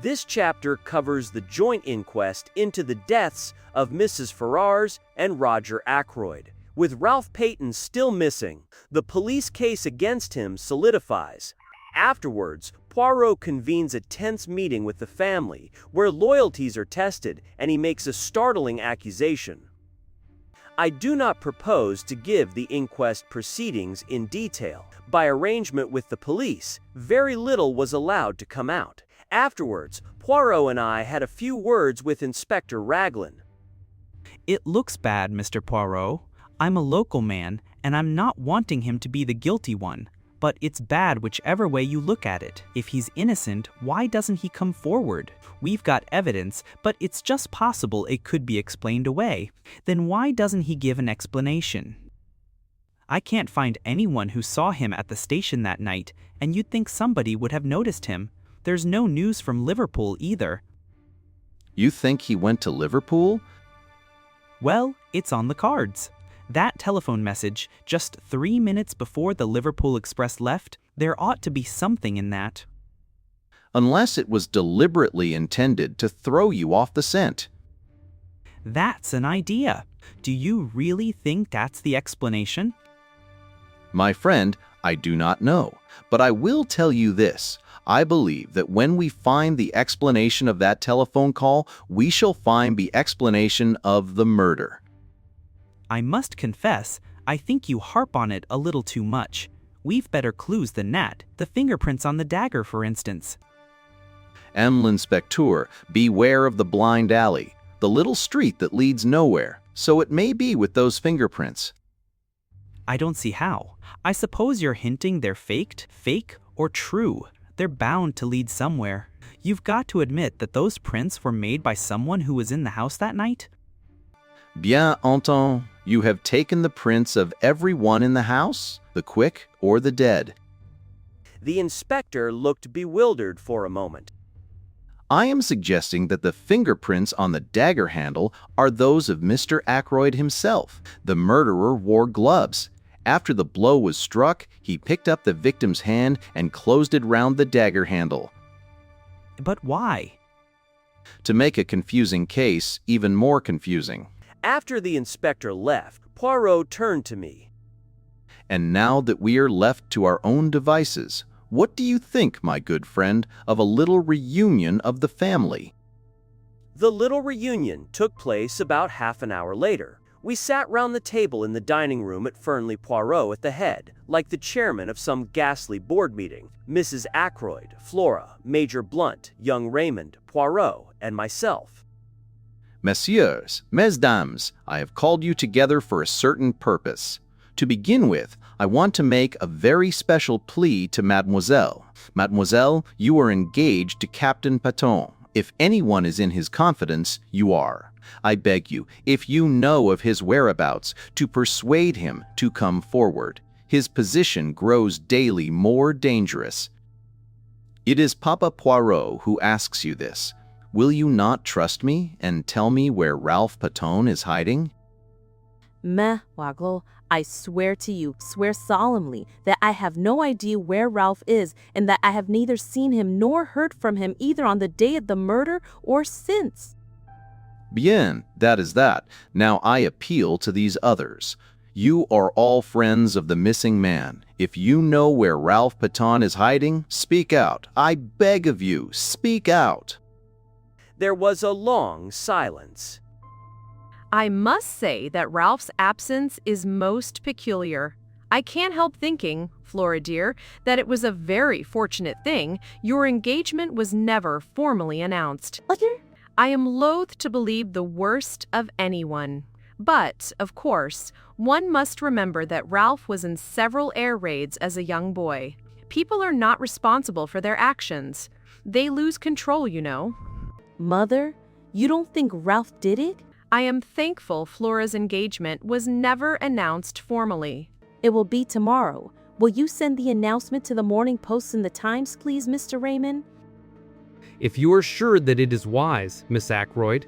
This chapter covers the joint inquest into the deaths of Mrs. Ferrars and Roger Ackroyd. With Ralph Payton still missing, the police case against him solidifies. Afterwards, Poirot convenes a tense meeting with the family, where loyalties are tested, and he makes a startling accusation. I do not propose to give the inquest proceedings in detail. By arrangement with the police, very little was allowed to come out. Afterwards, Poirot and I had a few words with Inspector Raglan. It looks bad, Mr. Poirot. I'm a local man, and I'm not wanting him to be the guilty one. But it's bad whichever way you look at it. If he's innocent, why doesn't he come forward? We've got evidence, but it's just possible it could be explained away. Then why doesn't he give an explanation? I can't find anyone who saw him at the station that night, and you'd think somebody would have noticed him. There's no news from Liverpool either. You think he went to Liverpool? Well, it's on the cards. That telephone message, just 3 minutes before the Liverpool Express left, there ought to be something in that. Unless it was deliberately intended to throw you off the scent. That's an idea. Do you really think that's the explanation? My friend, I do not know, but I will tell you this. I believe that when we find the explanation of that telephone call, we shall find the explanation of the murder. I must confess, I think you harp on it a little too much. We've better clues than that. The fingerprints on the dagger, for instance. L'inspecteur, beware of the blind alley, the little street that leads nowhere. So it may be with those fingerprints. I don't see how. I suppose you're hinting they're faked, fake, or true. They're bound to lead somewhere. You've got to admit that those prints were made by someone who was in the house that night? Bien entendu, you have taken the prints of everyone in the house, the quick or the dead. The inspector looked bewildered for a moment. I am suggesting that the fingerprints on the dagger handle are those of Mr. Ackroyd himself. The murderer wore gloves. After the blow was struck, he picked up the victim's hand and closed it round the dagger handle. But why? To make a confusing case even more confusing. After the inspector left, Poirot turned to me. And now that we are left to our own devices, what do you think, my good friend, of a little reunion of the family? The little reunion took place about half an hour later. We sat round the table in the dining room at Fernley, Poirot at the head, like the chairman of some ghastly board meeting. Mrs. Ackroyd, Flora, Major Blunt, young Raymond, Poirot, and myself. Messieurs, mesdames, I have called you together for a certain purpose. To begin with, I want to make a very special plea to Mademoiselle. Mademoiselle, you are engaged to Captain Patton. If anyone is in his confidence, you are. I beg you, if you know of his whereabouts, to persuade him to come forward. His position grows daily more dangerous. It is Papa Poirot who asks you this. Will you not trust me and tell me where Ralph Patton is hiding? Waggle, I swear to you, swear solemnly, that I have no idea where Ralph is and that I have neither seen him nor heard from him either on the day of the murder or since. Bien, that is that. Now I appeal to these others. You are all friends of the missing man. If you know where Ralph Patton is hiding, speak out. I beg of you, speak out. There was a long silence. I must say that Ralph's absence is most peculiar. I can't help thinking, Flora dear, that it was a very fortunate thing your engagement was never formally announced. I am loath to believe the worst of anyone. But, of course, one must remember that Ralph was in several air raids as a young boy. People are not responsible for their actions. They lose control, you know. Mother, you don't think Ralph did it? I am thankful Flora's engagement was never announced formally. It will be tomorrow. Will you send the announcement to the Morning Post and the Times, please, Mr. Raymond? If you are sure that it is wise, Miss Ackroyd.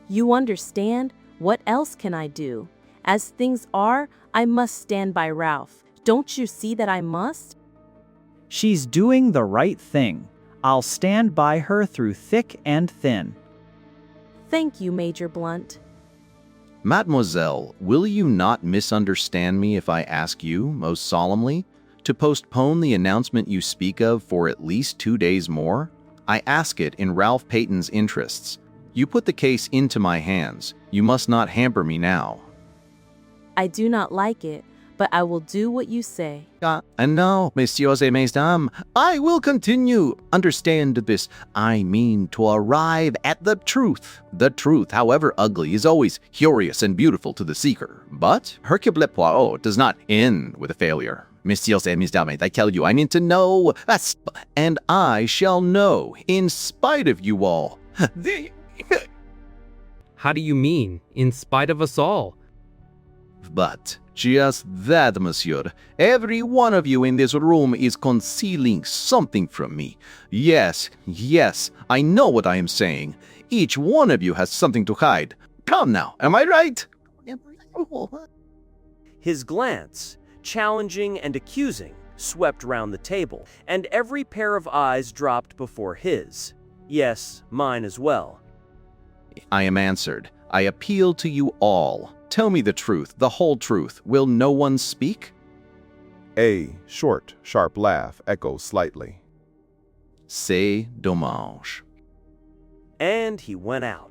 You understand? What else can I do? As things are, I must stand by Ralph. Don't you see that I must? She's doing the right thing. I'll stand by her through thick and thin. Thank you, Major Blunt. Mademoiselle, will you not misunderstand me if I ask you, most solemnly, to postpone the announcement you speak of for at least 2 days more? I ask it in Ralph Peyton's interests. You put the case into my hands. You must not hamper me now. I do not like it, but I will do what you say. And now, messieurs et mesdames, I will continue. Understand this. I mean to arrive at the truth. The truth, however ugly, is always curious and beautiful to the seeker. But Hercule Poirot does not end with a failure. Messieurs et mesdames, I tell you, I need to know. And I shall know, in spite of you all. How do you mean, in spite of us all? But just that, monsieur. Every one of you in this room is concealing something from me. Yes, I know what I am saying. Each one of you has something to hide. Come now, am I right? His glance, challenging and accusing, swept round the table, and every pair of eyes dropped before his. Yes, mine as well. I am answered. I appeal to you all. Tell me the truth, the whole truth. Will no one speak? A short, sharp laugh echoes slightly. C'est dommage. And he went out.